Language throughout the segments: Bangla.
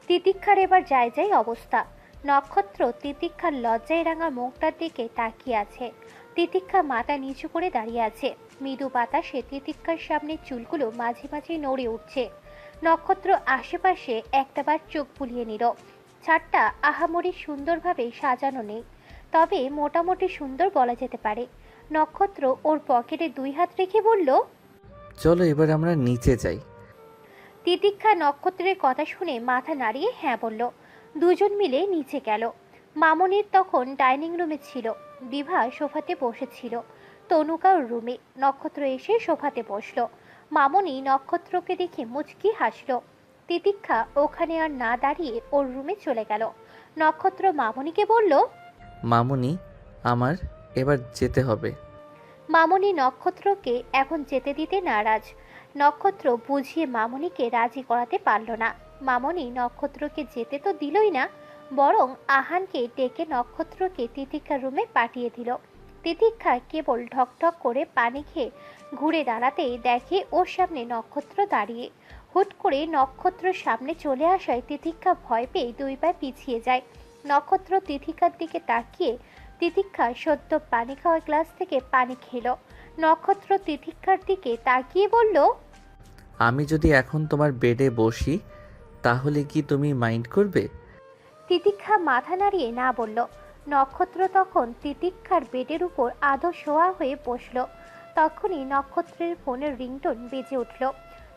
তিতিক্ষার এবার যায় যায় অবস্থা। নক্ষত্র তিতিক্ষার লজ্জায় রাঙা মুখটার দিকে তাকিয়ে আছে। তিতিক্ষা মাথা নিচু করে দাঁড়িয়ে আছে। মৃদু বাতাসে তিতিক্ষার সামনে চুলগুলো মাঝে মাঝে নড়ে উঠছে। নক্ষত্র আশেপাশে একটাবার চোখ বুলিয়ে নিল। ছাদটা আহামরি সুন্দরভাবে সাজানো নেই, তবে মোটামুটি সুন্দর বলা যেতে পারে। নক্ষত্র ওর পকেটে 2 হাত রেখে বলল, চলো এবার আমরা নিচে যাই। তিতিক্ষা নক্ষত্রের কথা শুনে মাথা নাড়িয়ে হ্যাঁ বলল। দুজন মিলে নিচে গেল। মামনির তখন ডাইনিং রুমে ছিল। বিভা সোফাতে বসেছিল। তনুকা ওর রুমে। নক্ষত্র এসে সোফাতে বসলো। মামনি নক্ষত্রকে দেখে মুচকি হাসলো। তিতিক্ষা ওখানে আর না দাঁড়িয়ে ওর রুমে চলে গেল। নক্ষত্র মামনিকে বলল, মামুনি, আমার এবার যেতে হবে। মামনি নক্ষত্রকে এখন যেতে দিতে নারাজ। নক্ষত্র বুঝিয়ে মামনিকে রাজি করাতে পারল না। মামনি নক্ষত্রকে যেতে তো দিলই না, বরং আহানকে ডেকে নক্ষত্রকে তিতিক্ষার রুমে পাঠিয়ে দিল। তিতিক্ষা কেবল ঢকঢক করে পানি খেয়ে ঘুরে দাঁড়াতেই দেখে ওর সামনে নক্ষত্র দাঁড়িয়ে। হুট করে নক্ষত্র সামনে চলে আসায় তিতিক্ষা ভয় পেয়ে 2 পা পিছিয়ে যায়। নক্ষত্র তিতিক্ষার দিকে তাকিয়ে তিতিক্ষা সদ্য পানি খাওয়া গ্লাস থেকে পানি খেলো। নক্ষত্র তিতিক্ষার দিকে তাকিয়ে বলল, আমি যদি এখন তোমার বেডে বসি তাহলে কি তুমি মাইন্ড করবে? তিতিক্ষা মাথা নাড়িয়ে না বলল। নক্ষত্র তখন তিতিক্ষার বেডের উপর আধো শোয়া হয়ে বসল। তখনই নক্ষত্রের ফোনের রিংটোন বেজে উঠল।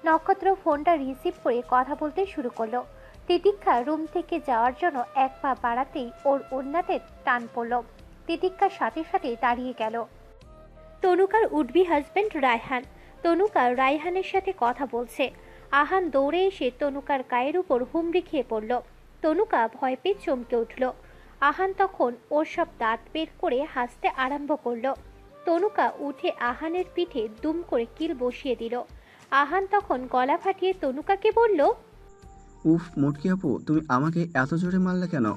নক্ষত্র ফোনটা রিসিভ করে কথা বলতে শুরু করলো। তিতিক্ষা রুম থেকে যাওয়ার জন্য 1 পা বাড়াতেই ওর ওড়নাতে টান পড়ল। তিতিক্ষার সাথে সাথে দাঁড়িয়ে গেল। তনুকার উডবি হাজবেন্ড রায়হান। তনুকা রায়হানের সাথে কথা বলছে। আহান দৌড়ে এসে তনুকার গায়ের উপর হুমড়ি খেয়ে পড়ল। তনুকা ভয় পেয়ে চমকে উঠল। আহান তখন ওর সব দাঁত বের করে হাসতে আরম্ভ করলো। তনুকা উঠে আহানের পিঠে দুম করে কিল বসিয়ে দিল। আহান তখন গলা ফাটিয়ে তনুকাকে বলল, উফ মুটকি আপু, তুমি আমাকে এত জোরে মারলে কেন?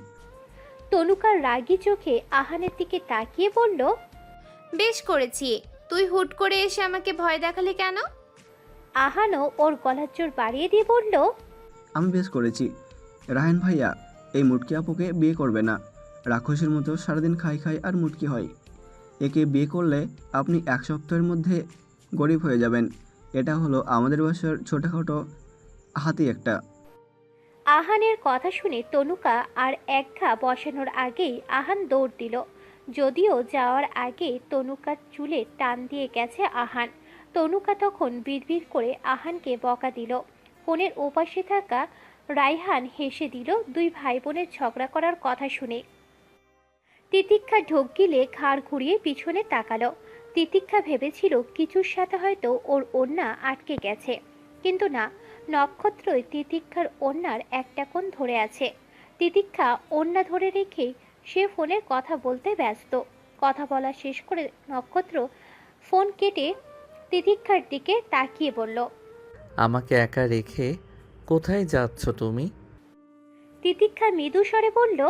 তনুকার রাগী চোখে আহানের দিকে তাকিয়ে বলল, বেশ করেছি। তুই হুট করে এসে আমাকে ভয় দেখালি কেন? আহানও ওর গলার জোর বাড়িয়ে দিয়ে বলল, আমি বেশ করেছি। রায়হান ভাইয়া এই মুটকি আপুকে বিয়ে করবে না। রাক্ষসের মতো সারাদিন খাই খাই আর মুটকি হয়। একে বিয়ে করলে আপনি 1 সপ্তাহের মধ্যে গরিব হয়ে যাবেন। এটা হলো আমাদের বাসার ছোটোখাটো হাতি একটা। আহানের কথা শুনে তনুকা আর এক ঘা বসানোর আগেই আহান দৌড় দিল। যদিও যাওয়ার আগে তনুকার চুলে টান দিয়ে গেছে আহান। তনুকা তখন বিড়বিড় করে আহানকে বকা দিল। ফোনের ওপাশে থাকা রায়হান হেসে দিল 2 ভাই বোনের ঝগড়া করার কথা শুনে। তিতিক্ষা ঢোক গিলে ঘাড় ঘুরিয়ে পিছনে তাকালো। তিতিক্ষা ভেবেছিল কিছুর সাথে হয়তো ওর ওড়না আটকে গেছে, কিন্তু না, নক্ষত্রই তিতিক্ষার ওড়নার একটা কোণ ধরে আছে। তিতিক্ষা ওড়না ধরে রেখেই সে ফোনে কথা বলতে ব্যস্ত। কথা বলা শেষ করে নক্ষত্র ফোন কেটে তিতিক্ষার দিকে তাকিয়ে বলল, আমাকে একা রেখে কোথায় যাচ্ছ তুমি? তিতিক্ষা মৃদু স্বরে বলল।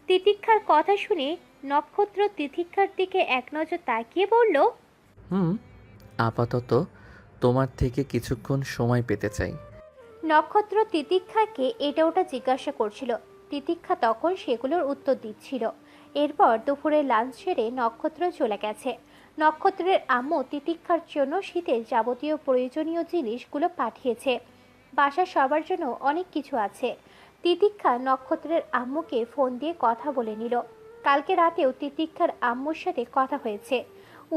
তিতিক্ষার কথা শুনে নক্ষত্র তিতিক্ষার দিকে এক নজর তাকিয়ে বলল, আপাতত তোমার থেকে কিছুক্ষণ সময় পেতে চাই। নক্ষত্র তিতিক্ষাকে এটা ওটা জিজ্ঞাসা করছিল। তিতিক্ষা তখন সেগুলোর উত্তর দিচ্ছিল। এরপর দুপুরে লাঞ্চ সেরে নক্ষত্র চলে গেছে। নক্ষত্রের আম্মু তিতিক্ষার জন্য শীতের যাবতীয় প্রয়োজনীয় জিনিসগুলো পাঠিয়েছে। বাসার সবার জন্য অনেক কিছু আছে। তিতিক্ষা নক্ষত্রের আম্মুকে ফোন দিয়ে কথা বলে নিল। কালকে রাতেও তিতিক্ষার আম্মুর সাথে কথা হয়েছে।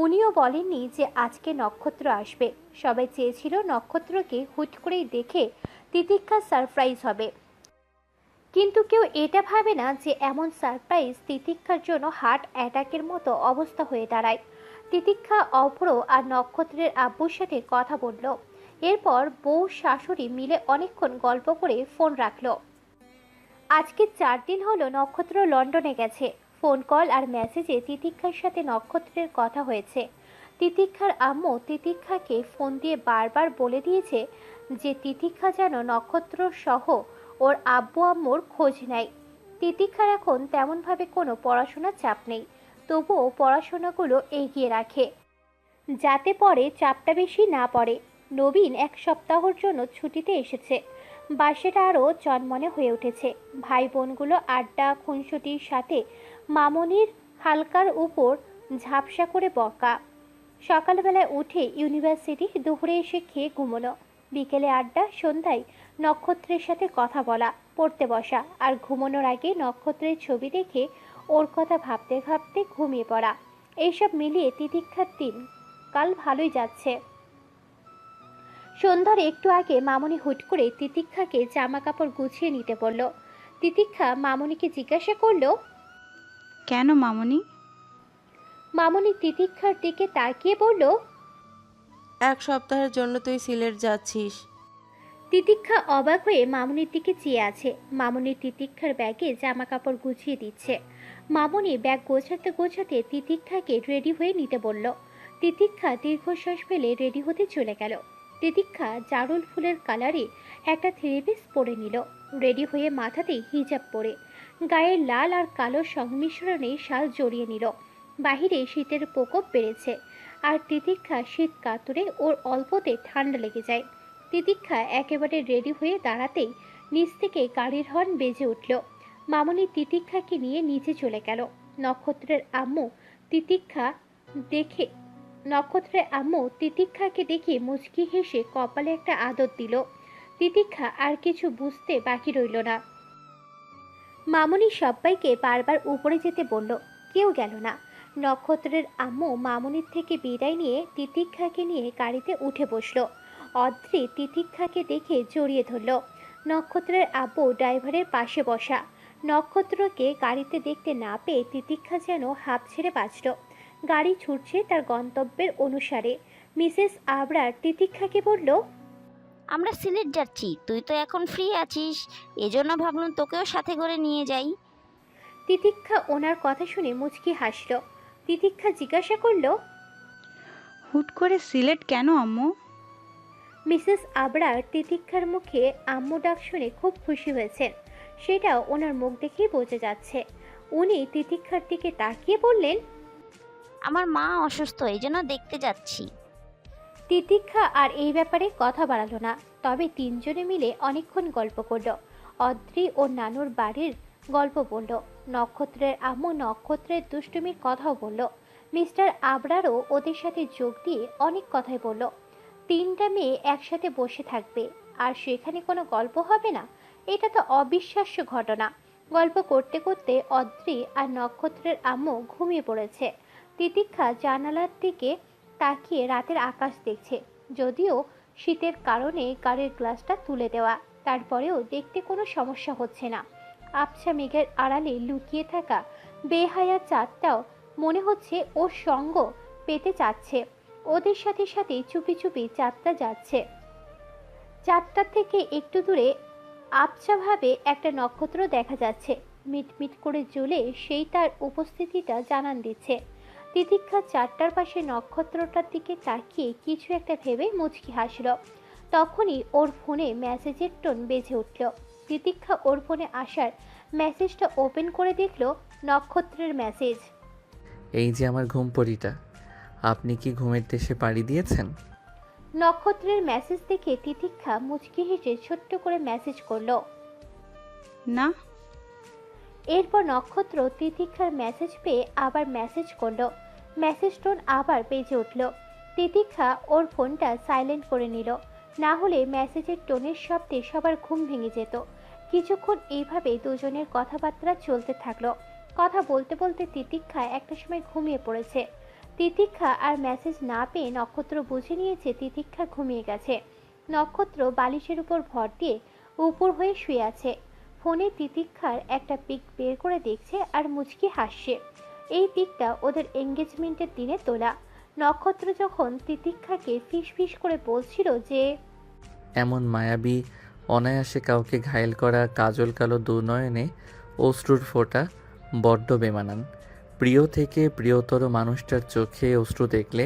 উনিও বলেননি যে আজকে নক্ষত্র আসবে। সবাই চেয়েছিল নক্ষত্রকে হুট করেই দেখে তিতিক্ষা সারপ্রাইজ হবে, কিন্তু কেউ এটা ভাবে না যে এমন সারপ্রাইজ তিতিক্ষার জন্য হার্ট অ্যাটাকের মতো অবস্থা হয়ে দাঁড়ায়। তিতিক্ষা, অভ্র আর নক্ষত্রের আব্বুর সাথে কথা বলল। এরপর বউ শাশুড়ি মিলে অনেকক্ষণ গল্প করে ফোন রাখলো। আজকে 4 দিন হলো নক্ষত্র লন্ডনে গেছে। ফোন কল আর মেসেজে তিতিক্ষার সাথে নক্ষত্রের কথা হয়েছে। তিতিক্ষার আম্মু তিতিক্ষাকে ফোন দিয়ে বারবার বলে দিয়েছে যে তিতিক্ষা যেন নক্ষত্র সহ ওর আব্বু আম্মুর খোঁজ নেয়। তিতিক্ষার এখন তেমনভাবে কোনো পড়াশোনার চাপ নেই, তবুও পড়াশোনাগুলো এগিয়ে রাখে যাতে পরে চাপটা বেশি না পড়ে। নবীন 1 সপ্তাহের জন্য ছুটিতে এসেছে। বাসাটা আরও চনমনে হয়ে উঠেছে। ভাই বোনগুলো আড্ডা খুনসুটির সাথে মামনির হালকার উপর ঝাপসা করে বকা। সকালবেলায় উঠে ইউনিভার্সিটি, দুপুরে এসে খেয়ে ঘুমোনো, বিকেলে আড্ডা, সন্ধ্যায় নক্ষত্রের সাথে কথা বলা, পড়তে বসা, আর ঘুমানোর আগে নক্ষত্রের ছবি দেখে ওর কথা ভাবতে ভাবতে ঘুমিয়ে পড়া। এইসব মিলিয়ে তিতিক্ষার দিন কাল ভালোই যাচ্ছে। সন্ধ্যার একটু আগে মামনি হুট করে তিতিক্ষাকে জামা কাপড় গুছিয়ে নিতে বলল। তিতিক্ষা মামনিকে জিজ্ঞাসা করলো, কেন মামনি? মামনি তিতিক্ষার দিকে তাকিয়ে বলল, 1 সপ্তাহের জন্য তুই সিলেট যাচ্ছিস। তিতিক্ষা অবাক হয়ে মামনির দিকে চেয়ে আছে। মামনি তিতিক্ষার ব্যাগে জামা কাপড় গুছিয়ে দিচ্ছে। মামনি ব্যাগ গোছাতে গোছাতে তিতিক্ষাকে রেডি হয়ে নিতে বলল। তিতিক্ষা দীর্ঘশ্বাস ফেলে রেডি হতে চলে গেল। তিতিক্ষা জারুল ফুলের কালারে একটা থ্রি পিস পরে নিল। রেডি হয়ে মাথাতেই হিজাব পরে গায়ে লাল আর কালো সংমিশ্রণে শাল জড়িয়ে নিল। বাহিরে শীতের প্রকোপ বেড়েছে, আর তিতিক্ষা শীত কাতুরে ওর অল্পতে ঠান্ডা লেগে যায়। তিতিক্ষা একেবারে রেডি হয়ে দাঁড়াতেই নিচ থেকে গাড়ির হর্ন বেজে উঠল। মামনি তিতিক্ষাকে নিয়ে নিচে চলে গেল। নক্ষত্রের আম্মু তিতিক্ষাকে দেখে মুচকি হেসে কপালে একটা আদর দিল। তিতিক্ষা আর কিছু বুঝতে বাকি রইল না। মামনি সবাইকে বারবার উপরে যেতে বলল, কেউ গেল না। নক্ষত্রের আম্মু মামনির থেকে বিদায় নিয়ে তিতিক্ষাকে নিয়ে গাড়িতে উঠে বসলো। অদ্রি তিতিক্ষাকে দেখে জড়িয়ে ধরল। নক্ষত্রের আব্বু ড্রাইভারের পাশে বসা। নক্ষত্রকে গাড়িতে দেখতে না পেয়ে তিতিক্ষা যেন হাঁপ ছেড়ে বাঁচল। গাড়ি ছুটছে তার গন্তব্যের অনুসারে। মিসেস আবরার তিতিক্ষাকে বলল, আমরা সিলেট যাচ্ছি, তুই তো এখন ফ্রি আছিস, এজন্য ভাবলাম তোকেও সাথে করে নিয়ে যাই। তিতিক্ষা ওনার কথা শুনে মুচকি হাসল। তিতিক্ষা জিজ্ঞাসা করল, হুট করে সিলেট কেন আম্মু? মিসেস আবরার তিতিক্ষার মুখে আম্মু ডাক শুনে খুব খুশি হয়েছেন, সেটাও ওনার মুখ দেখেই বোঝা যাচ্ছে। উনি তিতিক্ষার দিকে তাকিয়ে বললেন, আমার মা অসুস্থ, এই জন্য দেখতে যাচ্ছি। তিতিক্ষা আর এই ব্যাপারে কথা বাড়ালো না, তবে তিনজনে মিলে অনেকক্ষণ গল্প করল। অদ্রি ও নানুর বাড়ির গল্প বলল। নক্ষত্রের আম্মু নক্ষত্রের দুষ্টুমির কথাও বলল। মিস্টার আবরারও ওদের সাথে যোগ দিয়ে অনেক কথাই বলল। 3টা মেয়ে একসাথে বসে থাকবে আর সেখানে কোনো গল্প হবে না, এটা তো অবিশ্বাস্য ঘটনা। গল্প করতে করতে অদ্রি আর নক্ষত্রের আম্মু ঘুমিয়ে পড়েছে। তিতিক্ষা জানালার দিকে তাকিয়ে রাতের আকাশ দেখছে। যদিও শীতের কারণে গাড়ির গ্লাসটা তুলে দেওয়া, তারপরেও দেখতে কোনো সমস্যা হচ্ছে না। আবছা মেঘের আড়ালে লুকিয়ে থাকা বেহায়া চাঁদটাও মনে হচ্ছে ওর সঙ্গ পেতে চাচ্ছে। ওদের সাথে সাথে চুপি চুপি চাঁদটা যাচ্ছে। চাঁদটার থেকে একটু দূরে আবছাভাবে একটা নক্ষত্র দেখা যাচ্ছে। মিটমিট করে জ্বলে সেই তার উপস্থিতিটা জানান দিচ্ছে। তিতিক্ষা চারটার পাশে নক্ষত্রটার দিকে তাকিয়ে কিছু একটা ভেবে মুচকি হাসল। তখনই ওর ফোনে মেসেজের টোন বেজে উঠল। তিতিক্ষা ওর ফোনে আসার মেসেজটা ওপেন করে দেখল নক্ষত্রের মেসেজ। এই যে আমার ঘুমপড়িটা, আপনি কি ঘুমের দেশে পাড়ি দিয়েছেন? নক্ষত্রের মেসেজ দেখে তিতিক্ষা মুচকি হেসে ছোট্ট করে মেসেজ করলো, না। এরপর নক্ষত্র তিতিক্ষার মেসেজ পেয়ে আবার মেসেজ করলো। মেসেজ টোন আবার বেজে উঠল। তিতিক্ষা ওর ফোনটা সাইলেন্ট করে নিল, না হলে মেসেজের টোনের শব্দে সবার ঘুম ভেঙে যেত। কিছুক্ষণ এইভাবে দুজনের কথাবার্তা চলতে থাকলো। কথা বলতে বলতে তিতিক্ষা একটা সময় ঘুমিয়ে পড়েছে। তিতিক্ষা আর মেসেজ না পেয়ে নক্ষত্র বুঝে নিয়েছে তিতিক্ষা ঘুমিয়ে গেছে। নক্ষত্র বালিশের উপর ভর দিয়ে উপর হয়ে শুয়ে আছে। ফোনে তিতিক্ষার একটা পিক বের করে দেখছে আর মুচকি হাসছে। এই পিকটা ওদের এঙ্গেজমেন্টের দিনে তোলা। নক্ষত্র যখন তিতিক্ষাকে ফিস ফিস করে বলছিল যে, এমন মায়াবী অনায়াসে কাউকে ঘায়েল করা কাজল কালো দুনয়নে অশ্রুর ফোঁটা বড্ড বেমানান। প্রিয় থেকে প্রিয়তর মানুষটার চোখে অশ্রু দেখলে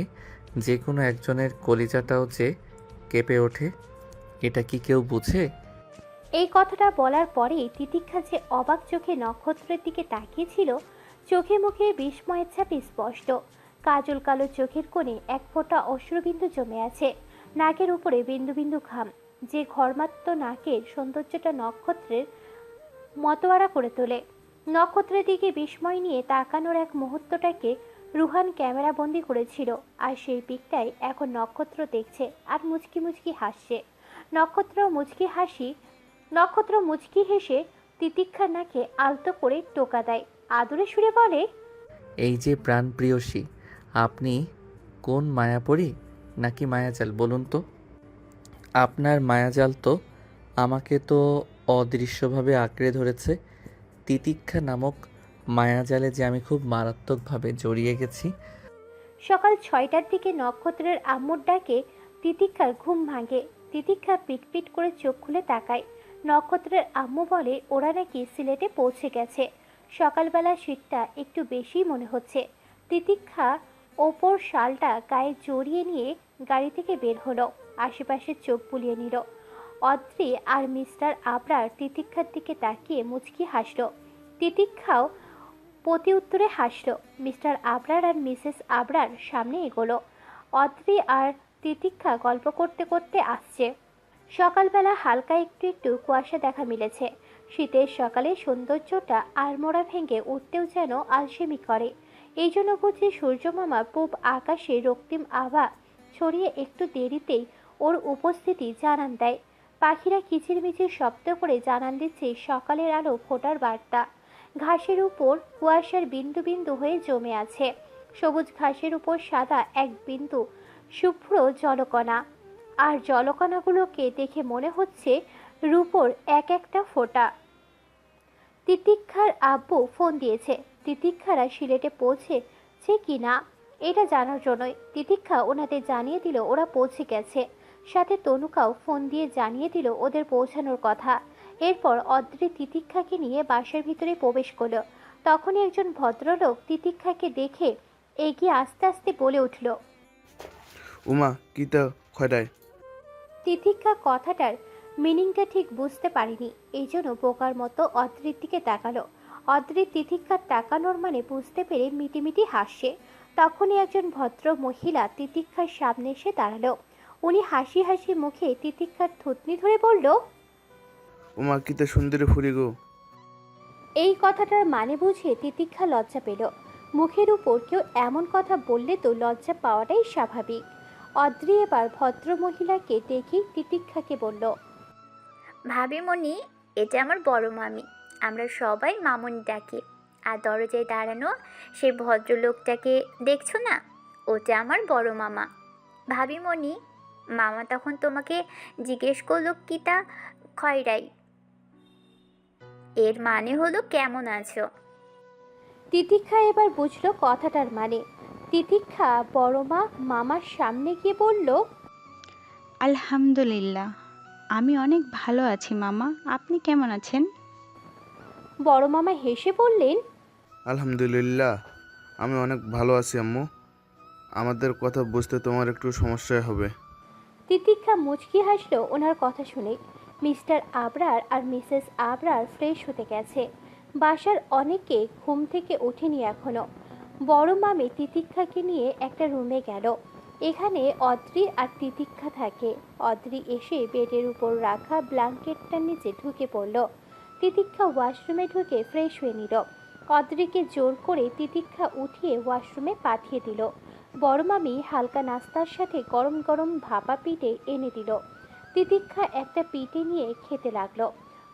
যে কোনো একজনের কলিজাটাও যে কেঁপে ওঠে, এটা কি কেউ বুঝে? এই কথাটা বলার পরেই তিতিক্ষা যে অবাক চোখে নক্ষত্রের দিকে তাকিয়েছিল, চোখে মুখে বিস্ময়ের ছাপ স্পষ্ট। কাজল কালো চোখের কোণে এক ফোঁটা অশ্রুবিন্দু জমে আছে। নাকের উপরে বিন্দু বিন্দু ঘাম। যে ঘরমাত্র নাকের সৌন্দর্যটা নক্ষত্রের মতোয়ারা করে তোলে। নক্ষত্রের দিকে বিস্ময় নিয়ে তাকানোর এক মুহূর্তটাকে রুহান ক্যামেরাবন্দি করেছিল, আর সেই পিকটাই এখন নক্ষত্র দেখছে আর মুচকি মুচকি হাসছে। নক্ষত্র মুচকি হেসে তিতিক্ষার নাকে আলতো করে টোকা দেয়, আদরে সুরে বলে, এই যে প্রাণপ্রিয়সী, আপনি কোন মায়াপরী নাকি মায়াজাল বলুন তো? আপনার মায়াজাল তো আমাকে তো অদৃশ্যভাবে আঁকড়ে ধরেছে। তিতিক্ষা নামক মায়াজালে যে আমি খুব মারাত্মকভাবে জড়িয়ে গেছি। সকাল 6টার দিকে নক্ষত্রের আম্মুর ডাকে তিতিক্ষার ঘুম ভাঙে। তিতিক্ষা পিটপিট করে চোখ খুলে তাকায়। নক্ষত্রের আম্মু বলে ওরা নাকি সিলেটে পৌঁছে গেছে। সকালবেলা শীতটা একটু বেশি মনে হচ্ছে। তিতিক্ষা ওপর শালটা গায়ে জড়িয়ে নিয়ে গাড়ি থেকে বের হলো, আশেপাশে চোখ বুলিয়ে নিল। অদ্রি আর মিস্টার আবরার তিতিক্ষার দিকে তাকিয়ে মুচকি হাসল। তিতিক্ষাও প্রতি উত্তরে হাসল। মিস্টার আবরার আর মিসেস আবরার সামনে এগোলো। অদ্রি আর তিতিক্ষা গল্প করতে করতে আসছে। সকালবেলা হালকা একটু একটু কুয়াশা দেখা মিলেছে। শীতের সকালে সৌন্দর্যটা আড়মোড়া ভেঙে উঠতেও যেন আলসেমি করে। এই জন্য বুঝি সূর্যমামা পূব আকাশে রক্তিম আভা ছড়িয়ে একটু দেরিতেই ওর উপস্থিতি জানান দেয়। পাখিরা কিচিরমিচির শব্দ করে জানান দিচ্ছে সকালের আলো ফোটার বার্তা। ঘাসের উপর কুয়াশার বিন্দু বিন্দু হয়ে জমে আছে। সবুজ ঘাসের উপর সাদা এক বিন্দু শুভ্র জলকণা, আর জলকণাগুলোকে দেখে মনে হচ্ছে রূপোর এক একটা ফোঁটা। তিতিক্ষার আব্বু ফোন দিয়েছে তিতিক্ষারা সিলেটে পৌঁছেছে কিনা এটা জানার জন্যই। তিতিক্ষা ওনাদের জানিয়ে দিল ওরা পৌঁছে গেছে। সাথে তনুকাও ফোন দিয়ে জানিয়ে দিল ওদের পৌঁছানোর কথা। এরপর অদ্রি তিতিক্ষাকে নিয়ে বাসার ভিতরে প্রবেশ করলো। তখনই একজন ভদ্রলোক তিতিক্ষাকে দেখে এগিয়ে আস্তে আস্তে বলে উঠল, উমা কিতা খয়ডায়? তিতিক্ষা কথাটার মিনিংটা ঠিক বুঝতে পারিনি, এই জন্য বোকার মতো অদ্রির দিকে তাকালো। অদ্রি তিতিক্ষার তাকানোর মানে বুঝতে পেরে মিটিমিটি হাসছে। তখনই একজন ভদ্র মহিলা তিতিক্ষার সামনে এসে দাঁড়ালো। উনি হাসি হাসি মুখে তিতিক্ষার থুতনি ধরে বলল, উমা কিতা সুন্দরী ফুরি গো। এই কথাটার মানে বুঝে তিতিক্ষা লজ্জা পেল। মুখের উপর কেউ এমন কথা বললে তো লজ্জা পাওয়াটাই স্বাভাবিক। অদ্রি এবার ভদ্র মহিলাকে দেখেই তিতিক্ষাকে বলল, ভাবিমণি, এটা আমার বড় মামি। আমরা সবাই মামুনি ডাকি। আর দরজায় দাঁড়ানো সেই ভদ্রলোকটাকে দেখছো না? ওটা আমার বড় মামা। ভাবিমণি, মামা তখন তোমাকে জিজ্ঞেস করলো কিতা খয়রাই, এর মানে হলো কেমন আছো। তিতিক্ষা এবার বুঝলো কথাটার মানে। তিতিক্ষা বড় মা মামার সামনে গিয়ে বলল, আলহামদুলিল্লাহ, আমি অনেক ভালো আছি মামা, আপনি কেমন আছেন? বড় মামা হেসে বললেন, আলহামদুলিল্লাহ, আমি অনেক ভালো আছি আম্মু। আমাদের কথা বুঝতে তোমার একটু সমস্যা হবে। তিতিক্ষা মুচকি হাসলো ওনার কথা শুনে। মিস্টার আবরার আর মিসেস আবরার ফ্রেশ হতে গেছে। বাসার অনেকে ঘুম থেকে ওঠেনি এখনো। বড় মামি তিতিক্ষাকে নিয়ে একটা রুমে গেল। এখানে অদ্রি আর তিতিক্ষা থাকে। অদ্রি এসে বেডের উপর রাখা ব্ল্যাঙ্কেটটার নিচে ঢুকে পড়ল। তিতিক্ষা ওয়াশরুমে ঢুকে ফ্রেশ হয়ে নিল। অদ্রিকে জোর করে তিতিক্ষা উঠিয়ে ওয়াশরুমে পাঠিয়ে দিল। বড় মামি হালকা নাস্তার সাথে গরম গরম ভাপা পিঠে এনে দিল। তিতিক্ষা একটা পিঠে নিয়ে খেতে লাগলো।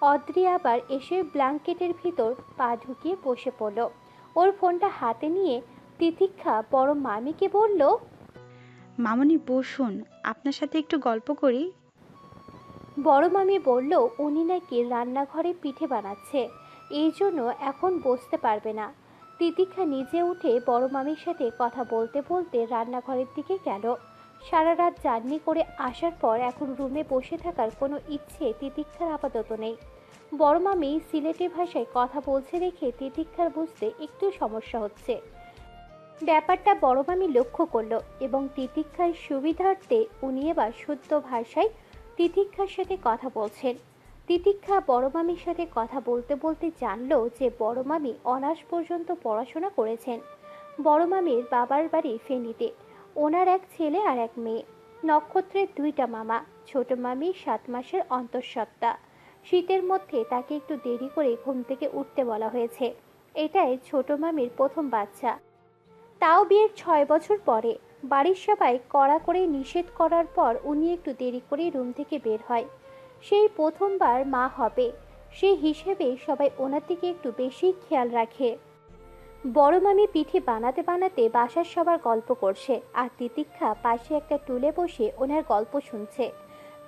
অদ্রি আবার এসে ব্ল্যাঙ্কেটের ভিতর পা ঢুকিয়ে বসে পড়ল। ওর ফোনটা হাতে নিয়ে তিতিক্ষা বড় মামিকে বলল, মামুনি বসুন, আপনার সাথে একটু গল্প করি। বড় মামি বলল উনি নাকি রান্নাঘরে পিঠে বানাচ্ছে, এই জন্য এখন বসতে পারবে না। তিতিক্ষা নিজে উঠে বড় মামির সাথে কথা বলতে বলতে রান্নাঘরের দিকে গেল। সারা রাত জার্নি করে আসার পর এখন রুমে বসে থাকার কোনো ইচ্ছে তিতিক্ষার আপাতত নেই। বড় মামি সিলেটি ভাষায় কথা বলছে দেখে তিতিক্ষার বুঝতে একটু সমস্যা হচ্ছে। ব্যাপারটা বড় মামি লক্ষ্য করলো এবং তিতিক্ষার সুবিধার্থে উনি এবার শুদ্ধ ভাষায় তিতিক্ষার সাথে কথা বলছেন। তিতিক্ষা বড় মামির সাথে কথা বলতে বলতে জানলো যে বড় মামি অনার্স পর্যন্ত পড়াশোনা করেছেন। বড় মামির বাবার বাড়ি ফেনীতে। ওনার এক ছেলে আর এক মেয়ে। নক্ষত্রের দুইটা মামা, ছোট মামি 7 মাসের অন্তঃসত্ত্বা। শীতের মধ্যে তাকে একটু দেরি করে ঘুম থেকে উঠতে বলা হয়েছে। এটাই ছোট মামির প্রথম বাচ্চা, তাও বিয়ের 6 বছর পরে। বাড়ির সবাই কড়া করে নিষেধ করার পর উনি একটু দেরি করে রুম থেকে বের হয়। সেই প্রথমবার মা হবে, সেই হিসেবে সবাই ওনার দিকে একটু বেশি খেয়াল রাখে। বড় মামি পিঠে বানাতে বানাতে বাসার সবার গল্প করছে, আর তিতিক্ষা পাশে একটা টুলে বসে ওনার গল্প শুনছে।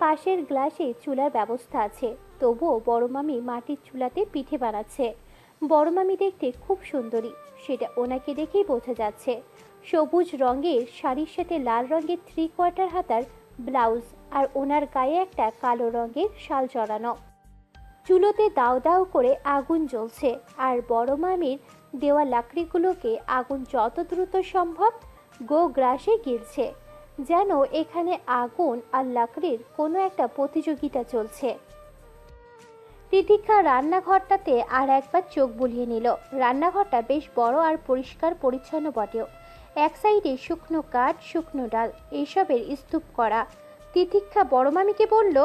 পাশের গ্লাসে চুলার ব্যবস্থা আছে, তবুও বড় মামি মাটির চুলাতে পিঠে বানাচ্ছে। বড় মামি দেখতে খুব সুন্দরী, সেটা ওনাকে দেখেই বোঝা যাচ্ছে। সবুজ রঙের শাড়ির সাথে লাল রঙের 3/4 হাতার ব্লাউজ, আর ওনার গায়ে একটা কালো রঙের শাল জড়ানো। চুলোতে দাও দাও করে আগুন জ্বলছে, আর বড় মামির দেওয়া লাকড়িগুলোকে আগুন যত দ্রুত সম্ভব গ্রাসে গিলছে, যেন এখানে আগুন আর লাকড়ির কোনো একটা প্রতিযোগিতা চলছে। তিতিক্ষা রান্নাঘরটাতে আর একবার চোখ বুলিয়ে নিল। রান্নাঘরটা বেশ বড় আর পরিষ্কার পরিচ্ছন্ন বটেও। এক সাইডে শুকনো কাঠ, শুকনো ডাল, এইসবের স্তূপ করা। তিতিক্ষা বড় মামিকে বলল,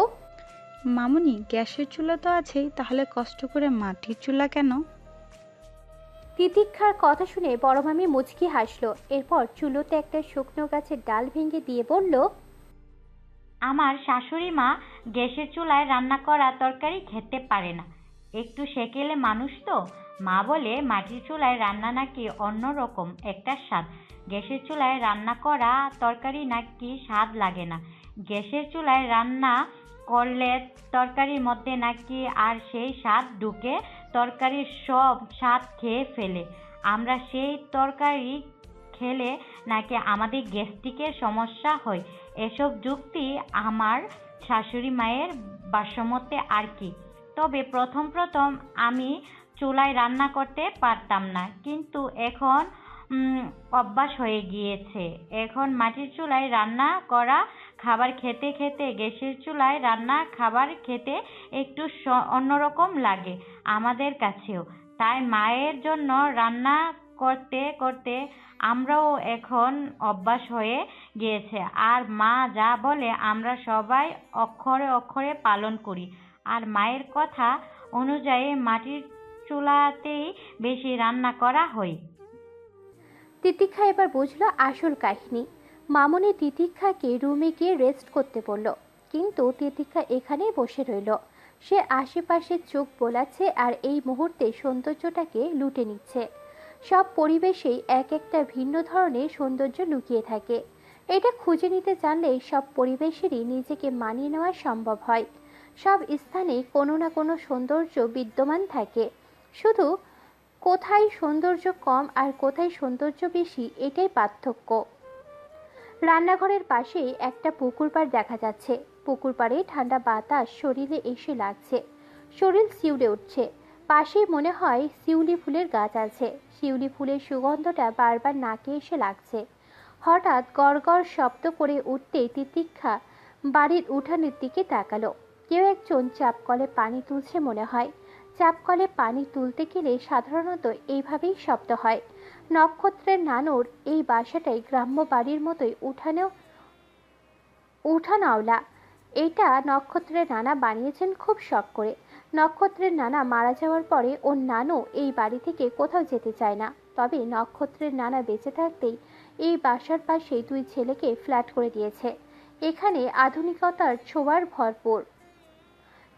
মামুনি, গ্যাসের চুলা তো আছেই, তাহলে কষ্ট করে মাটির চুলা কেন? তিতিক্ষার কথা শুনে বড় মামি মুচকি হাসলো। এরপর চুলোতে একটা শুকনো গাছের ডাল ভেঙে দিয়ে বলল, আমার শাশুড়ি মা গ্যাসের চুলায় রান্না করা তরকারি খেতে পারে না, একটু সেকেলে মানুষ তো। মা বলে মাটির চুলায় রান্না নাকি অন্যরকম একটা স্বাদ, গ্যাসের চুলায় রান্না করা তরকারি নাকি স্বাদ লাগে না। গ্যাসের চুলায় রান্না করলে তরকারির মধ্যে নাকি আর সেই স্বাদ ঢুকে, তরকারির সব স্বাদ খেয়ে ফেলে। আমরা সেই তরকারি খেলে নাকি আমাদের গ্যাস্ট্রিকের সমস্যা হয়। এসব যুক্তি আমার শাশুড়ি মায়ের ভাষ্যমতে আর কি। তবে প্রথম প্রথম আমি চুলায় রান্না করতে পারতাম না, কিন্তু এখন অভ্যাস হয়ে গিয়েছে। এখন মাটির চুলায় রান্না করা খাবার খেতে খেতে গ্যাসের চুলায় রান্না খাবার খেতে একটু অন্যরকম লাগে আমাদের কাছেও। তাই মায়ের জন্য রান্না করতে করতে আমরাও এখন অভ্যাস হয়ে গিয়েছে, আর মা যা বলে আমরা সবাই অক্ষরে অক্ষরে পালন করি। আর মায়ের কথা অনুযায়ী মাটির চুলাতেই বেশি রান্না করা হয়। তিতিক্ষা এবার বুঝলো আসল কাহিনী। মামনি তিতিক্ষাকে রুমে গিয়ে রেস্ট করতে বলল, কিন্তু তিতিক্ষা এখানেই বসে রইল। সে আশেপাশে চোখ বোলাচ্ছে আর এই মুহূর্তে সৌন্দর্যটাকে লুটে নিচ্ছে। সব পরিবেশেই এক একটা ভিন্ন ধরনের সৌন্দর্য লুকিয়ে থাকে। এটা খুঁজে নিতে জানলে সব পরিবেশেরই নিজেকে মানিয়ে নেওয়া সম্ভব হয়। সব স্থানে কোনো না কোনো সৌন্দর্য বিদ্যমান থাকে, শুধু কোথায় সৌন্দর্য কম আর কোথায় সৌন্দর্য বেশি, এটাই পার্থক্য। রান্নাঘরের পাশেই একটা পুকুর পাড় দেখা যাচ্ছে। পুকুর পাড়ে ঠান্ডা বাতাস শরীরে এসে লাগছে, শরীর শিউরে উঠছে। পাশেই মনে হয় শিউলি ফুলের গাছ আছে। শিউলি ফুলের সুগন্ধটা বারবার নাকে এসে লাগছে। হঠাৎ গড়গড় শব্দ করে উঠতেই তিতিক্ষা বাড়ির উঠানের দিকে তাকালো। কেউ একজন চাপকলে পানি তুলছে মনে হয়। চাপকলে পানি তুলতে গেলে সাধারণত এইভাবেই শব্দ হয়। নক্ষত্রের নানুর এই বাসাটাই গ্রাম্য বাড়ির মতোই উঠানওয়ালা। এটা নক্ষত্রের নানা বানিয়েছেন খুব শখ করে। নক্ষত্রের নানা মারা যাওয়ার পরে ওর নানু এই বাড়ি থেকে কোথাও যেতে চায় না। তবে নক্ষত্রের নানা বেঁচে থাকতেই এই বাসার পাশে 2 ছেলেকে ফ্ল্যাট করে দিয়েছে। এখানে আধুনিকতার ছোঁয়ার ভরপুর।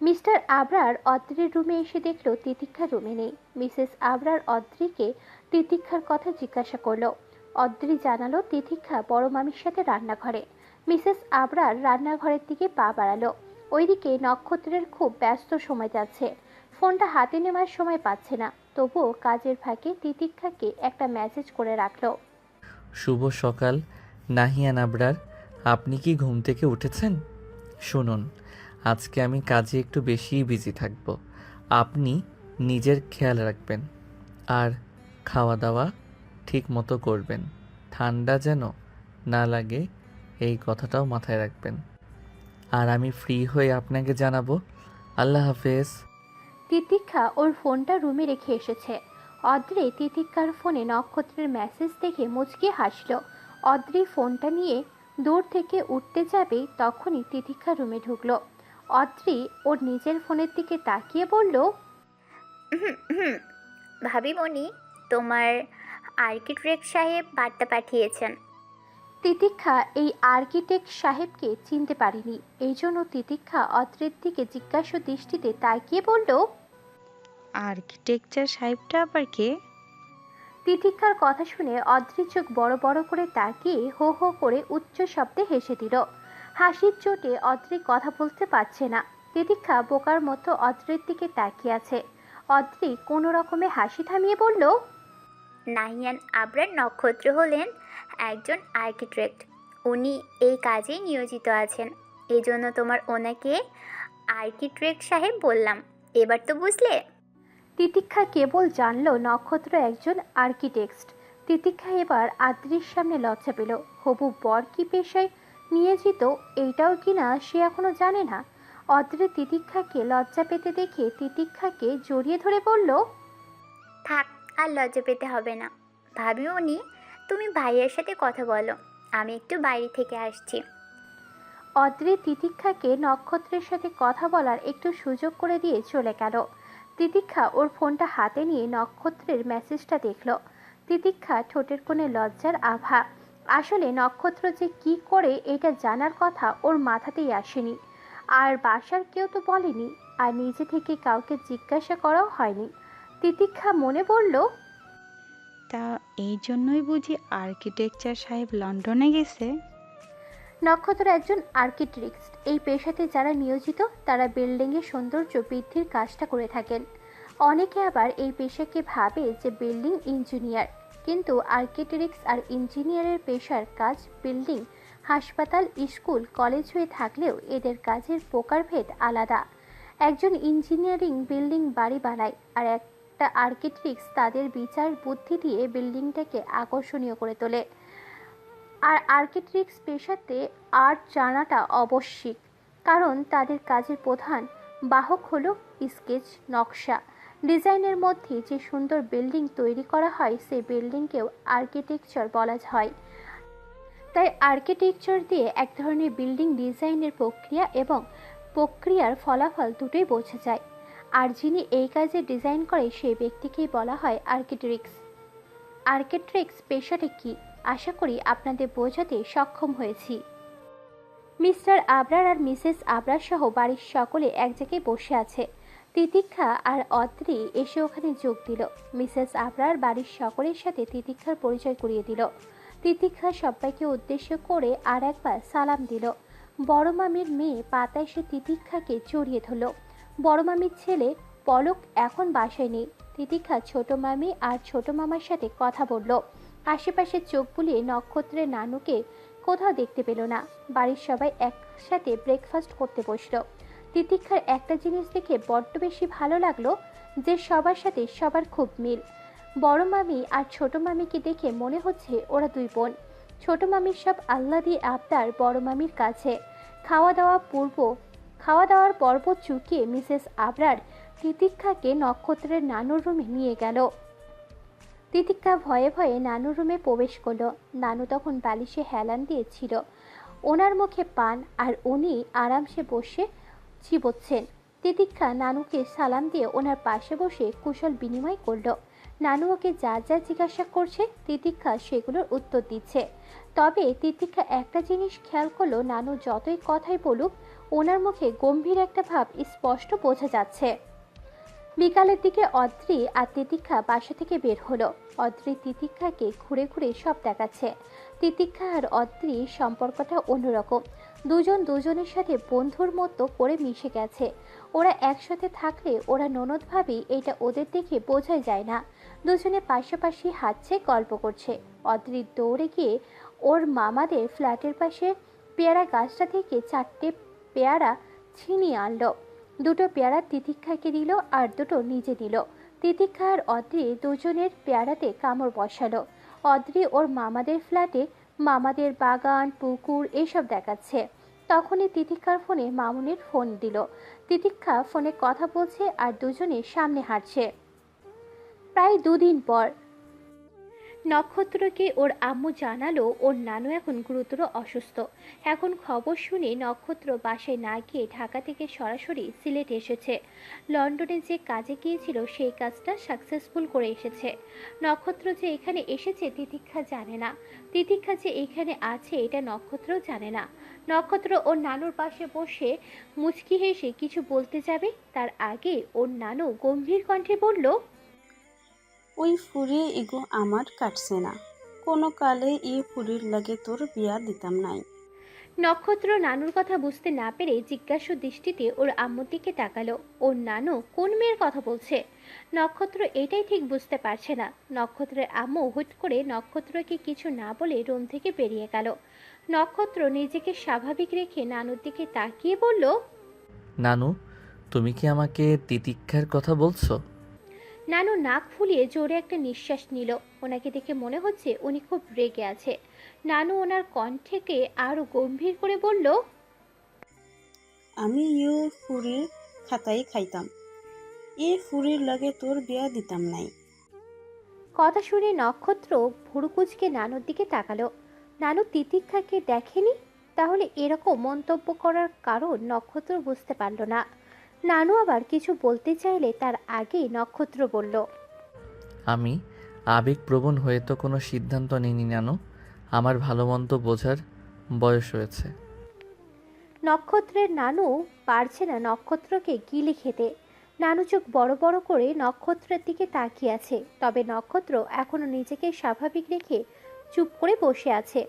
মিস্টার আবরার অদ্রির রুমে এসে দেখল তিতিক্ষা রুমে নেই। মিসেস আবরার অদ্রিকে তিতিক্ষার কথা জিজ্ঞাসা করলো। অদ্রি জানালো তিতিক্ষা বড় মামির সাথে রান্নাঘরে। মিসেস আবরার রান্নাঘরের দিকে পা বাড়ালো। ওইদিকে নক্ষত্রের খুব ব্যস্ত সময় যাচ্ছে, ফোনটা হাতে নেওয়ার সময় পাচ্ছে না। তবুও কাজের ফাঁকে তিতিক্ষাকে একটা মেসেজ করে রাখলো। শুভ সকাল নাহিয়ান আবরার, আপনি কি ঘুম থেকে উঠেছেন? শুনুন, আজকে আমি কাজে একটু বেশিই বিজি থাকব। আপনি নিজের খেয়াল রাখবেন আর খাওয়া দাওয়া ঠিক মতো করবেন। ঠান্ডা যেন না লাগে এই কথাটাও মাথায় রাখবেন। আর আমি ফ্রি হয়ে আপনাকে জানাবো। আল্লাহ হাফেজ। তিতিক্ষা ওর ফোনটা রুমে রেখে এসেছে। অদ্রি তিতিক্ষার ফোনে নক্ষত্রের মেসেজ দেখে মুচকি হাসলো। অদ্রি ফোনটা নিয়ে দূর থেকে উঠতে যাবে তখনই তিতিক্ষা রুমে ঢুকলো। অদ্রি ওর নিজের ফোনের দিকে তাকিয়ে বলল, ভাবিমণি, তোমার আর্কিটেক্ট সাহেব বার্তা পাঠিয়েছেন। তিতিক্ষা এই আর্কিটেক্ট সাহেবকে চিনতে পারেনি, এই জন্য তিতিক্ষা অদ্রির দিকে জিজ্ঞাসা দৃষ্টিতে তাকিয়ে বলল, আর্কিটেকচার সাহেবটা আবার কে? তিতিক্ষার কথা শুনে অদ্রি চোখ বড় বড় করে তাকিয়ে হো হো করে উচ্চ শব্দে হেসে দিল। হাসির চোটে অদ্রি কথা বলতে পারছে না। তিতিক্ষা বোকার মতো অদ্রির দিকে তাকিয়ে আছে। অদ্রি কোনো রকমে হাসি থামিয়ে বলল, নাহিয়ান আবরার নক্ষত্র হলেন একজন আর্কিটেক্ট। উনি এই কাজেই নিয়োজিত আছেন, এই জন্য তোমার ওনাকে আর্কিটেক্ট সাহেব বললাম। এবার তো বুঝলে? তিতিক্ষা কেবল জানল নক্ষত্র একজন আর্কিটেক্ট। তিতিক্ষা এবার আদ্রির সামনে লজ্জা পেল। হবু বর কি পেশায় নিয়োজিত এইটাও কিনা সে এখনো জানে না। অদ্রি তিতিক্ষাকে লজ্জা পেতে দেখে তিতিক্ষাকে জড়িয়ে ধরে বলল, থাক, আর লজ্জা পেতে হবে না। ভাবিমণি, তুমি ভাইয়ের সাথে কথা বলো, আমি একটু বাইরে থেকে আসছি। অদ্রি তিতিক্ষাকে নক্ষত্রের সাথে কথা বলার একটু সুযোগ করে দিয়ে চলে গেল। তিতিক্ষা ওর ফোনটা হাতে নিয়ে নক্ষত্রের মেসেজটা দেখল। তিতিক্ষা ঠোঁটের কোণে লজ্জার আভা। আসলে নক্ষত্র যে কি করে এটা জানার কথা ওর মাথাতেই আসেনি। আর বাসার কেউ তো বলেনি, আর নিজে থেকে কাউকে জিজ্ঞাসা করাও হয়নি। তিতিক্ষা মনে বলল, তা এই জন্যই বুঝি আর্কিটেকচার সাহেব লন্ডনে গেছে। নক্ষত্র একজন আর্কিটেক্ট। এই পেশাতে যারা নিয়োজিত তারা বিল্ডিংয়ের সৌন্দর্য বৃদ্ধির কাজটা করে থাকেন। অনেকে আবার এই পেশাকে ভাবে যে বিল্ডিং ইঞ্জিনিয়ার, কিন্তু আর্কিটেক্ট আর ইঞ্জিনিয়ারের পেশার কাজ বিল্ডিং, হাসপাতাল, স্কুল, কলেজ হয়ে থাকলেও এদের কাজের প্রকারভেদ আলাদা। একজন ইঞ্জিনিয়ারিং বিল্ডিং বাড়ি বানায়, আর একটা আর্কিটেক্ট তাদের বিচার বুদ্ধি দিয়ে বিল্ডিংটাকে আকর্ষণীয় করে তোলে। আর আর্কিটেক্ট পেশাতে আর্ট জানাটা আবশ্যিক, কারণ তাদের কাজের প্রধান বাহক হলো স্কেচ, নকশা, ডিজাইনের মধ্যে যে সুন্দর বিল্ডিং তৈরি করা হয় সেই বিল্ডিংকেও আর্কিটেকচার বলা হয়। তাই আর্কিটেকচার দিয়ে এক ধরনের বিল্ডিং ডিজাইনের প্রক্রিয়া এবং প্রক্রিয়ার ফলাফল দুটোই বোঝা যায়। আর যিনি এই কাজে ডিজাইন করে সেই ব্যক্তিকেই বলা হয় আর্কিটেক্ট। আর্কিটেক্ট পেশাটা কি, আশা করি আপনাদের বোঝাতে সক্ষম হয়েছি। মিস্টার আবরার আর মিসেস আবরার সহ বাড়ির সকলে এক জায়গায় বসে আছে। তিতিক্ষা আর অদ্রি এসে ওখানে যোগ দিল। মিসেস আবরার বাড়ির সকলের সাথে তিতিক্ষার পরিচয় করিয়ে দিল। তিতিক্ষা সবাইকে উদ্দেশ্য করে আর একবার সালাম দিল। বড় মামির মেয়ে পাতা এসে তিতিক্ষাকে জড়িয়ে ধরল। বড় মামির ছেলে পলক এখন বাসায় নেই। তিতিক্ষা ছোট মামি আর ছোট মামার সাথে কথা বলল। আশেপাশে চোখ বুলিয়ে নক্ষত্রের নানুকে কোথাও দেখতে পেল না। বাড়ির সবাই একসাথে ব্রেকফাস্ট করতে বসলো। তিতিক্ষার একটা জিনিস দেখে বড্ড বেশি ভালো লাগলো, যে সবার সাথে সবার খুব মিল। বড় মামি আর ছোট মামিকে দেখে মনে হচ্ছে ওরা দুই বোন। ছোট মামির সব আহ্লাদি আবদার বড় মামির কাছে। খাওয়া দাওয়ার পর্ব চুকিয়ে মিসেস আবরার তিতিক্ষাকে নক্ষত্রের নানুর রুমে নিয়ে গেল। তিতিক্ষা ভয়ে ভয়ে নানুর রুমে প্রবেশ করলো। নানু তখন বালিশে হেলান দিয়েছিল। ওনার মুখে পান আর উনি আরামসে বসে চিবোচ্ছেন। তিতিক্ষা নানুকে সালাম দিয়ে ওনার পাশে বসে কুশল বিনিময় করলো। নানু ওকে যা যা জিজ্ঞাসা করছে তিতিক্ষা সেগুলোর উত্তর দিচ্ছে। তবে তিতিক্ষা একটা জিনিস খেয়াল করলো, নানু যতই কথাই বলুক ওনার মুখে গম্ভীর একটা ভাব স্পষ্ট বোঝা যাচ্ছে। বিকালের দিকে অদ্রি আর তিতিক্ষা বাসা থেকে বের হলো। অদ্রি তিতিক্ষাকে ঘুরে ঘুরে সব দেখাচ্ছে। তিতিক্ষা আর অদ্রির সম্পর্কটা অন্যরকম। দুজন দুজনের সাথে বন্ধুর মতো করে মিশে গেছে। ওরা একসাথে থাকলে ওরা ননদ ভাবি, এটা ওদের দেখে বোঝাই যায় না। দুজনে পাশাপাশি হাঁটছে, গল্প করছে। অদ্রি দৌড়ে গিয়ে ওর মামাদের ফ্ল্যাটের পাশে পেয়ারা গাছটা থেকে 4টে পেয়ারা ছিনিয়ে আনলো। 2টো পেয়ারা তিতিক্ষাকে দিল আর 2টো নিজে দিল। তিতিক্ষা আর অদ্রি দুজনের পেয়ারাতে কামড় বসালো। অদ্রি ওর মামাদের ফ্ল্যাটে মামাদের বাগান, পুকুর এসব দেখাচ্ছে। তখনই তিতিক্ষার ফোনে মামুনের ফোন দিল। তিতিক্ষা ফোনে কথা বলছে আর দুজনে সামনে হাঁটছে। প্রায় 2 দিন পর নক্ষত্রকে ওর আম্মু জানালো ওর নানু এখন গুরুতর অসুস্থ। এখন খবর শুনে নক্ষত্র বাসায় না গিয়ে ঢাকা থেকে সরাসরি সিলেট এসেছে। লন্ডনে যে কাজে গিয়েছিল সেই কাজটা সাকসেসফুল করে এসেছে। নক্ষত্র যে এখানে এসেছে তিতিক্ষা জানে না। তিতিক্ষা যে এখানে আছে এটা নক্ষত্রও জানে না। নক্ষত্র ওর নানুর পাশে বসে মুচকি হেসে কিছু বলতে যাবে, তার আগে ওর নানু গম্ভীর কণ্ঠে বলল, ওই ফুরি ইগো আমার কাটছে না, কোনো কালে ই ফুরির লাগে তোর বিয়া দিতাম নাই। নক্ষত্র নানুর কথা বুঝতে না পেরে জিজ্ঞাসু দৃষ্টিতে ওর আম্মুর দিকে তাকালো। ওর নানু কোন মেয়ের কথা বলছে? নক্ষত্র এটাই ঠিক বুঝতে পারছে না। নক্ষত্রের আম্মু হুট করে নক্ষত্রকে কিছু না বলে রুম থেকে বেরিয়ে গেল। নক্ষত্র নিজেকে স্বাভাবিক রেখে নানুর দিকে তাকিয়ে বলল, নানু, তুমি কি আমাকে তিতিক্ষার কথা বলছো? নানু নাক ফুলিয়ে জোরে একটা নিঃশ্বাস নিল। ওনাকে দেখে মনে হচ্ছে উনি খুব রেগে আছে। নানু ওনার কণ্ঠকে আরো গম্ভীর করে বলল, আমি ইউ ফুরির খাতাই খাইতাম, এ ফুরির লাগে তোর বিয়া দিতাম নাই। কথা শুনে নক্ষত্র ভুরুকুচকে নানুর দিকে তাকালো। নানু তিতিক্ষাকে দেখেনি, তাহলে এরকম মন্তব্য করার কারণ নক্ষত্র বুঝতে পারল না। নানু আবার কিছু বলতে চাইলে তার আগেই নক্ষত্র বলল, আমি আবেগপ্রবণ হয়ে তো কোনো সিদ্ধান্ত নিইনি নানু, আমার ভালো মন্দ বোঝার বয়স হয়েছে। নক্ষত্রের নানু পারছে না নক্ষত্রকে গিলে খেতে। নানু চোখ বড় বড় করে নক্ষত্রের দিকে তাকিয়ে আছে, তবে নক্ষত্র এখনো নিজেকে স্বাভাবিক রেখে চুপ করে বসে আছে।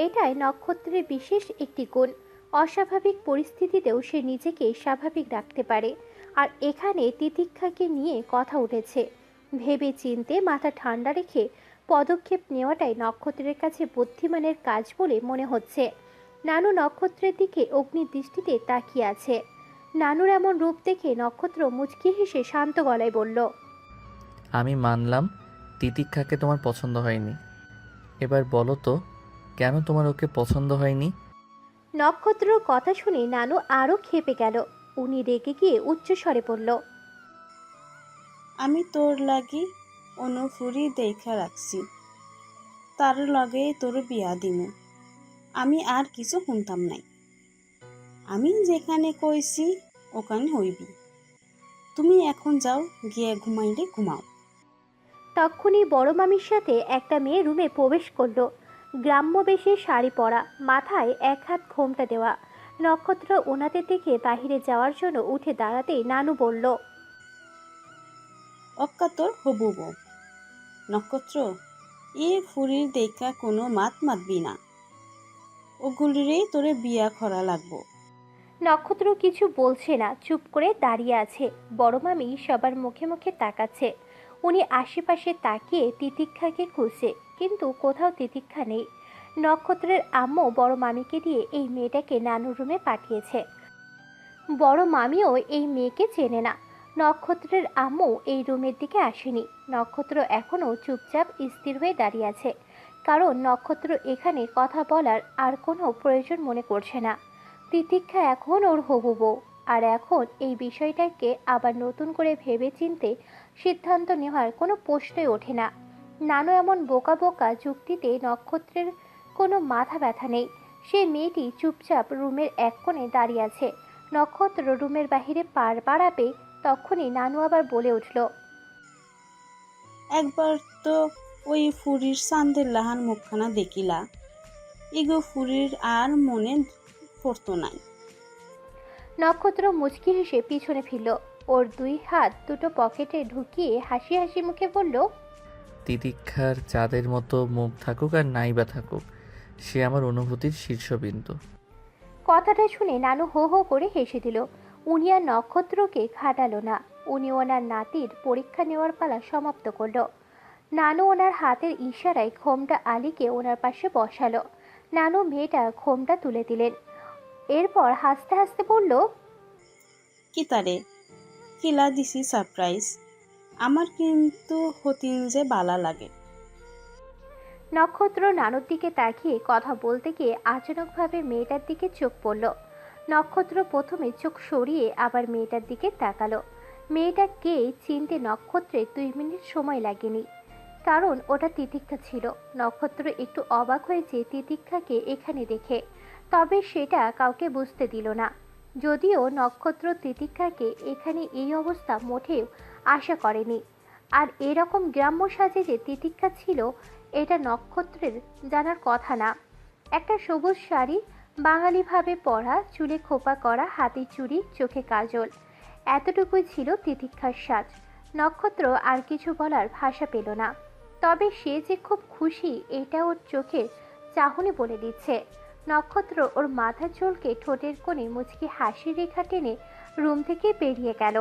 এটাই নক্ষত্রের বিশেষ একটি গুণ। অস্বাভাবিক পরিস্থিতিতেও সে নিজেকে স্বাভাবিক রাখতে পারে। আর এখানে তিতিক্ষাকে নিয়ে কথা উঠেছে, ভেবে চিন্তে মাথা ঠান্ডা রেখে পদক্ষেপ নেওয়াটাই নক্ষত্রের কাছে বুদ্ধিমানের কাজ বলে মনে হচ্ছে। নানু নক্ষত্রের দিকে অগ্নি দৃষ্টিতে তাকিয়ে আছে। নানুর এমন রূপ দেখে নক্ষত্র মুচকি হেসে শান্ত গলায় বলল, আমি মানলাম তিতিক্ষাকে তোমার পছন্দ হয়নি। এবার বলো তো কেন তোমার ওকে পছন্দ হয়নি? নক্ষত্রর কথা শুনে নানু আরো ক্ষেপে গেল। উনি রেগে গিয়ে উচ্চস্বরে বলল, আমি তোর লাগি অনুফুরি দেখা রাখছি, তার লগে তোর বিয়া দিমু। আমি আর কিছু শুনতাম নাই, আমি যেখানে কইছি ওখানে হইবি। তুমি এখন যাও, গিয়ে ঘুমাইলে ঘুমাও। তক্ষুনি বড় মামির সাথে একটা মেয়ে রুমে প্রবেশ করলো। গ্রাম্য বেশে শাড়ি পরা, মাথায় এক হাত ঘোমটা দেওয়া। নক্ষত্র ওনাদের দেখে বাহিরে যাওয়ার জন্য উঠে দাঁড়াতেই নানু বলল, অক্কা তোর হবু বউ। নক্ষত্র, এ ফুরির দেখা কোনো মাত মাতবি না, ওগুলিরেই তোরে বিয়া করা লাগবো। নক্ষত্র কিছু বলছে না, চুপ করে দাঁড়িয়ে আছে। বড় মামি সবার মুখে মুখে তাকাচ্ছে। উনি আশেপাশে তাকিয়ে তিতিক্ষাকে খুঁজছে, কিন্তু কোথাও তিতিক্ষা নেই। নক্ষত্রের আম্মু বড় মামিকে দিয়ে এই মেয়েটাকে নানুর রুমে পাঠিয়েছে। বড় মামিও এই মেয়েকে চেনে না। নক্ষত্রের আম্মু এই রুমের দিকে আসেনি। নক্ষত্র এখনও চুপচাপ স্থির হয়ে দাঁড়িয়ে আছে, কারণ নক্ষত্র এখানে কথা বলার আর কোনো প্রয়োজন মনে করছে না। তিতিক্ষা এখন ওর হবু বউ, আর এখন এই বিষয়টাকে আবার নতুন করে ভেবে চিনতে সিদ্ধান্ত নেওয়ার কোনো প্রশ্নই ওঠে না। নানু এমন বোকা বোকা যুক্তিতে নক্ষত্রের কোনো মাথা ব্যথা নেই। সে মেয়েটি চুপচাপ রুমের এক কোণে দাঁড়িয়ে আছে। নক্ষত্র রুমের বাহিরে পার বাড়াবে, তখনই নানু আবার বলে উঠল, একবার তো ওই ফুরির চান্দের লাহান মুখখানা দেখিলা, ইগো ফুরির আর মনে পড়তো নাই। নক্ষত্র মুচকি হেসে পিছনে ফিরল। ওর দুই হাত দুটো পকেটে ঢুকিয়ে হাসি হাসি মুখে বলল, তিতিক্ষার চাঁদের মতো মুখ থাকুক আর নাই বা থাকুক, সে আমার অনুভূতির শীর্ষবিন্দু। কথাটা শুনে নানু হো হো করে হেসে দিল। উনি আর নক্ষত্রকে খাটালো না। উনি ওনার নাতির পরীক্ষা নেওয়ার পালা সমাপ্ত করলো। নানু ওনার হাতের ইশারায় ঘোমটা আলীকে ওনার পাশে বসালো। নানু মেয়েটা ঘোমটা তুলে দিলেন। এরপর হাসতে হাসতে বলল, কি তারে কিলা দিছি সারপ্রাইজ, আমার কিন্তু হতিন যে বালা লাগে। নক্ষত্র নানুর দিকে তাকিয়ে কথা বলতে গিয়ে আচমকভাবে মেয়েটার দিকে চোখ পড়ল। নক্ষত্র প্রথমে চোখ সরিয়ে আবার মেয়েটার দিকে তাকালো। মেয়েটা কে চিনতে নক্ষত্রের 2 মিনিট সময় লাগেনি। কারণ ওটা তিতিক্ষা ছিল। নক্ষত্র একটু অবাক হয়েছে তিতিক্ষাকে এখানে দেখে, তবে সেটা কাউকে বুঝতে দিল না। যদিও নক্ষত্র তিতিক্ষাকে এখানে এই অবস্থা মোটেও আশা করেনি। আর এরকম গ্রাম্য সাজে যে তিতিক্ষা ছিল এটা নক্ষত্রের জানার কথা না। একটা সবুজ শাড়ি, বাঙালিভাবে পরা, চুলে খোপা করা, হাতে চুড়ি, চোখে কাজল, এতটুকুই ছিল তিতিক্ষার সাজ। নক্ষত্র আর কিছু বলার ভাষা পেল না। তবে সে যে খুব খুশি এটা ওর চোখের চাহনি বলে দিচ্ছে। নক্ষত্র ওর মাথা চুলকে ঠোঁটের কোণে মুচকি হাসির রেখা টেনে রুম থেকে বেরিয়ে গেল।